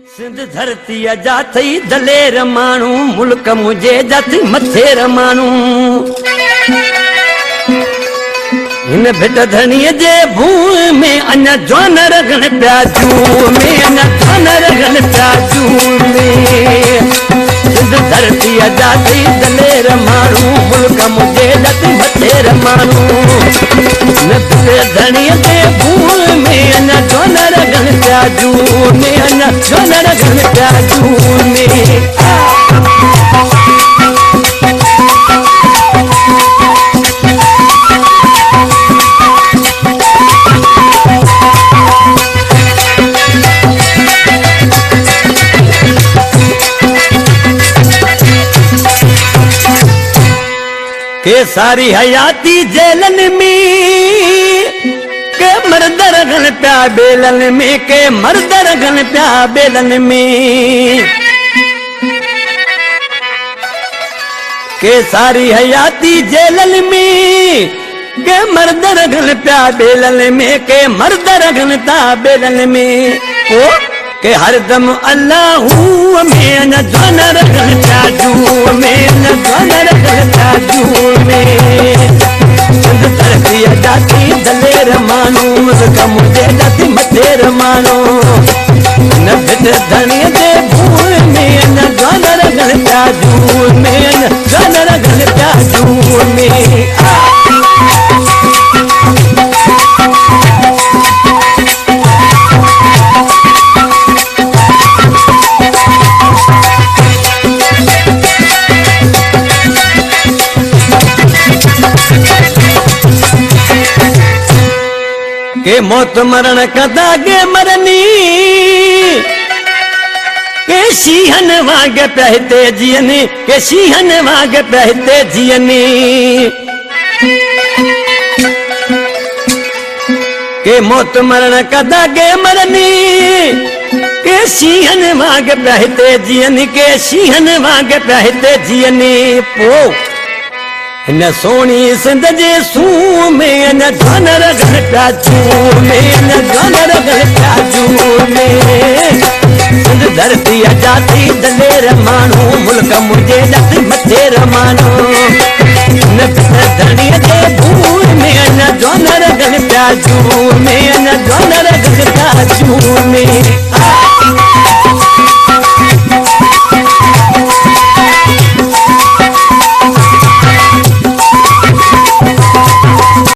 सिंध धरती जाथई दलेर मानू मुल्क मुझे जाथई मथेर मानू इन भिट धनीअ जे भूमि में अञा जवान रगन पिया जूं में अञा जवान रगन पिया जूं में सिंध धरती जाथई दलेर मानू मुल्क मुझे जाथई मथेर मानू इन भिट धनीअ जे भूमि में अञा जवान रगन पिया जूं में अञा जवान रगन पिया जूं में के सारी हयाती जेलन में के मर्द रगन प्या बेलन में के मर्द रगन प्या बेलन में के सारी हयाती जेलन में के मर्द रगन प्या बेलन में के मर्द रगन ता बेलन में ओ के हरदम अल्लाह में न जवान रगन प्या जूं में न जवान रगन प्या जूं में सिंध धरती जाती दलेर मानू मुल्क मुझे जाती मथेर मानू न भिट धनीअ जे भूमि में न जवान रगन प्या जूं में न जवान रगन प्या जूं में के मौत मरण कदा गे मरनी के शीहन वागे पहते जियनी के शीहन वागे पहते जियनी के मौत मरण कदा गे मरनी के शीहन वागे पहते जियनी के शीहन वागे पहते जियनी पो न सोनी सिंध जे सूं में न जवान रगन प्या जूं में न जवान रगन प्या जूं में सिंध धरती जाती दलेर मानू मुल्क मुझे जाती मथेर मानू न भिट धनीअ जे भूमि में न जवान रगन प्या जूं में न जवान रगन प्या जूं में